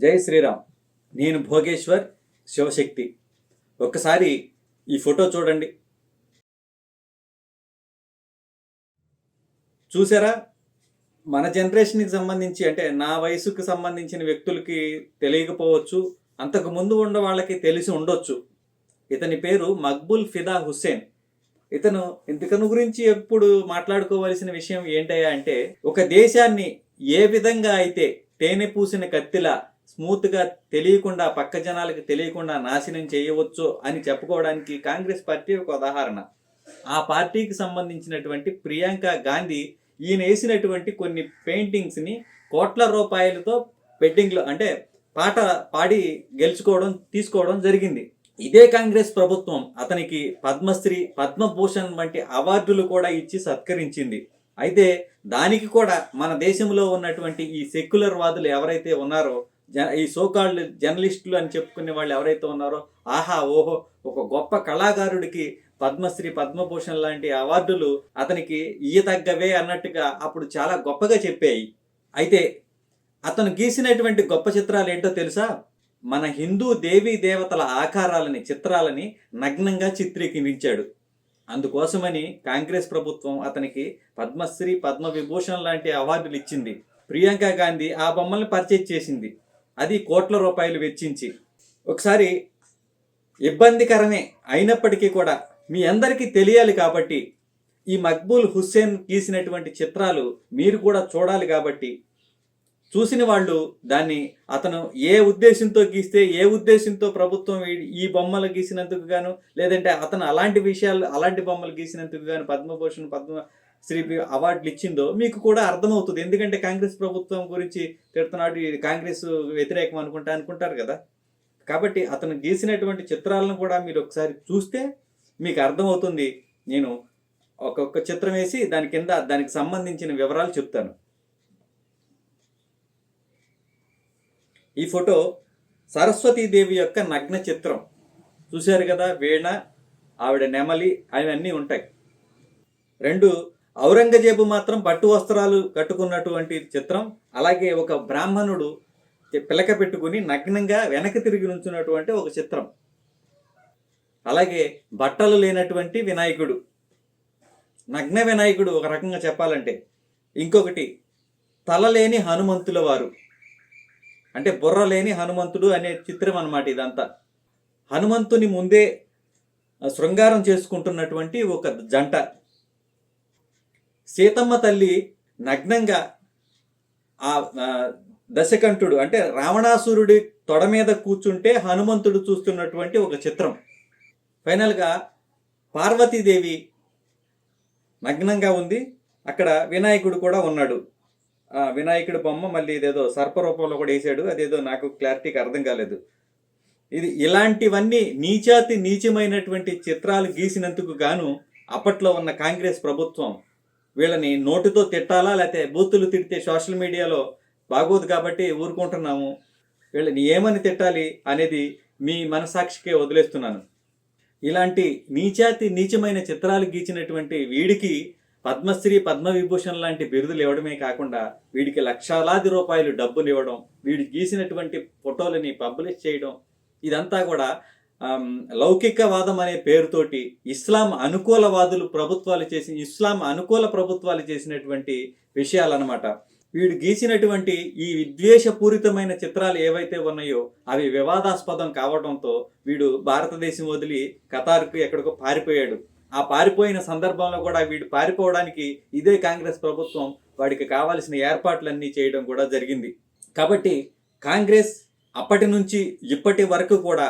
జై శ్రీరామ్. నేను భోగేశ్వర్ శివశక్తి. ఒక్కసారి ఈ ఫోటో చూడండి. చూసారా? మన జనరేషన్కి సంబంధించి, అంటే నా వయసుకు సంబంధించిన వ్యక్తులకి తెలియకపోవచ్చు, అంతకు ముందు ఉన్న వాళ్ళకి తెలిసి ఉండొచ్చు. ఇతని పేరు మక్బూల్ ఫిదా హుస్సేన్. ఇతను గురించి ఎప్పుడు మాట్లాడుకోవలసిన విషయం ఏంటయ్యా అంటే, ఒక దేశాన్ని ఏ విధంగా అయితే తేనె పూసిన కత్తిలా స్మూత్గా తెలియకుండా, పక్క జనాలకు తెలియకుండా నాశనం చేయవచ్చు అని చెప్పుకోవడానికి కాంగ్రెస్ పార్టీ ఒక ఉదాహరణ. ఆ పార్టీకి సంబంధించినటువంటి ప్రియాంక గాంధీ ఈయన వేసినటువంటి కొన్ని పెయింటింగ్స్ని కోట్ల రూపాయలతో బెట్టింగ్లో, అంటే పాట పాడి తీసుకోవడం జరిగింది. ఇదే కాంగ్రెస్ ప్రభుత్వం అతనికి పద్మశ్రీ, పద్మభూషణ్ వంటి అవార్డులు కూడా ఇచ్చి సత్కరించింది. అయితే దానికి కూడా మన దేశంలో ఉన్నటువంటి ఈ సెక్యులర్ వాదులు ఎవరైతే ఉన్నారో, ఈ సోకాల్డ్ జర్నలిస్టులు అని చెప్పుకునే వాళ్ళు ఎవరైతే ఉన్నారో, ఆహా ఓహో ఒక గొప్ప కళాకారుడికి పద్మశ్రీ, పద్మభూషణ్ లాంటి అవార్డులు అతనికి ఇయ్యతగ్గవే అన్నట్టుగా అప్పుడు చాలా గొప్పగా చెప్పాయి. అయితే అతను గీసినటువంటి గొప్ప చిత్రాలు ఏంటో తెలుసా? మన హిందూ దేవీ దేవతల ఆకారాలని, చిత్రాలని నగ్నంగా చిత్రీకరించాడు. అందుకోసమని కాంగ్రెస్ ప్రభుత్వం అతనికి పద్మశ్రీ, పద్మవిభూషణ్ లాంటి అవార్డులు ఇచ్చింది. ప్రియాంక గాంధీ ఆ బొమ్మల్ని పర్చేజ్ చేసింది, అది కోట్ల రూపాయలు వెచ్చించి. ఒకసారి ఇబ్బందికరమే అయినప్పటికీ కూడా మీ అందరికీ తెలియాలి కాబట్టి, ఈ మక్బూల్ హుస్సేన్ గీసినటువంటి చిత్రాలు మీరు కూడా చూడాలి కాబట్టి, చూసిన వాళ్ళు దాన్ని అతను ఏ ఉద్దేశంతో గీస్తే, ఏ ఉద్దేశంతో ప్రభుత్వం ఈ బొమ్మలు గీసినందుకు గాను, లేదంటే అతను అలాంటి బొమ్మలు గీసినందుకు గాను పద్మభూషణ్, పద్మశ్రీ అవార్డులు ఇచ్చిందో మీకు కూడా అర్థమవుతుంది. ఎందుకంటే కాంగ్రెస్ ప్రభుత్వం గురించి తిడుతున్నాడు, ఇది కాంగ్రెస్ వ్యతిరేకం అనుకుంటారు కదా. కాబట్టి అతను గీసినటువంటి చిత్రాలను కూడా మీరు ఒకసారి చూస్తే మీకు అర్థమవుతుంది. నేను ఒక్కొక్క చిత్రం వేసి దాని కింద దానికి సంబంధించిన వివరాలు చెప్తాను. ఈ ఫోటో సరస్వతీదేవి యొక్క నగ్న చిత్రం. చూశారు కదా, వీణ, ఆవిడ నెమలి అవన్నీ ఉంటాయి. 2 ఔరంగజేబు మాత్రం పట్టు వస్త్రాలు కట్టుకున్నటువంటి చిత్రం. అలాగే ఒక బ్రాహ్మణుడు పిలక పెట్టుకుని నగ్నంగా వెనక్కి తిరిగి నుంచున్నటువంటి ఒక చిత్రం. అలాగే బట్టలు లేనటువంటి వినాయకుడు, నగ్న వినాయకుడు ఒక రకంగా చెప్పాలంటే. ఇంకొకటి తల లేని హనుమంతుల వారు, అంటే బుర్ర లేని హనుమంతుడు అనే చిత్రం అన్నమాట ఇదంతా. హనుమంతుని ముందే శృంగారం చేసుకుంటున్నటువంటి ఒక జంట. సీతమ్మ తల్లి నగ్నంగా ఆ దశకంఠుడు, అంటే రావణాసురుడి తొడ మీద కూర్చుంటే హనుమంతుడు చూస్తున్నటువంటి ఒక చిత్రం. ఫైనల్గా పార్వతీదేవి నగ్నంగా ఉంది, అక్కడ వినాయకుడు కూడా ఉన్నాడు. వినాయకుడి బొమ్మ మళ్ళీ ఇదేదో సర్పరూపంలో కూడా వేసాడు, అదేదో నాకు క్లారిటీకి అర్థం కాలేదు. ఇలాంటివన్నీ నీచమైనటువంటి చిత్రాలు గీసినందుకు గాను అప్పట్లో ఉన్న కాంగ్రెస్ ప్రభుత్వం వీళ్ళని నోటితో తిట్టాలా, లేకపోతే బూతులు తిడితే సోషల్ మీడియాలో బాగోదు కాబట్టి ఊరుకుంటున్నాము, వీళ్ళని ఏమని తిట్టాలి అనేది మీ మనసాక్షికే వదిలేస్తున్నాను. ఇలాంటి నీచమైన చిత్రాలు గీచినటువంటి వీడికి పద్మశ్రీ, పద్మవిభూషణ్ లాంటి బిరుదులు ఇవ్వడమే కాకుండా వీడికి లక్షలాది రూపాయలు డబ్బులు ఇవ్వడం, వీడు గీసినటువంటి ఫోటోలని పబ్లిష్ చేయడం, ఇదంతా కూడా లౌకికవాదం అనే పేరుతోటి ఇస్లాం అనుకూల ప్రభుత్వాలు చేసినటువంటి విషయాలన్నమాట. వీడు గీసినటువంటి ఈ విద్వేషపూరితమైన చిత్రాలు ఏవైతే ఉన్నాయో అవి వివాదాస్పదం కావడంతో వీడు భారతదేశం వదిలి ఖతార్కు ఎక్కడికో పారిపోయాడు. ఆ పారిపోయిన సందర్భంలో కూడా వీడు పారిపోవడానికి ఇదే కాంగ్రెస్ ప్రభుత్వం వాడికి కావాల్సిన ఏర్పాట్లన్నీ చేయడం కూడా జరిగింది. కాబట్టి కాంగ్రెస్ అప్పటి నుంచి ఇప్పటి వరకు కూడా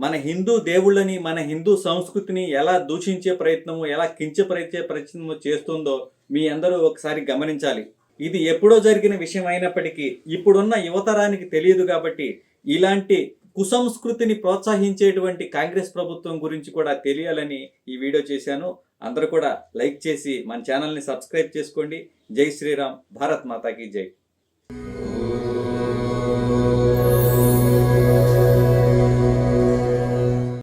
మన హిందూ దేవుళ్ళని, మన హిందూ సంస్కృతిని ఎలా దూషించే ప్రయత్నము, ఎలా కించపరిచే ప్రయత్నము చేస్తుందో మీ అందరూ ఒకసారి గమనించాలి. ఇది ఎప్పుడో జరిగిన విషయం అయినప్పటికీ ఇప్పుడున్న యువతరానికి తెలియదు. కాబట్టి ఇలాంటి కుసంస్కృతిని ప్రోత్సహించేటువంటి కాంగ్రెస్ ప్రభుత్వం గురించి కూడా తెలియాలని ఈ వీడియో చేశాను. అందరూ కూడా లైక్ చేసి మన ఛానల్ని సబ్స్క్రైబ్ చేసుకోండి. జై శ్రీరామ్, భారత్ మాతాకి జై.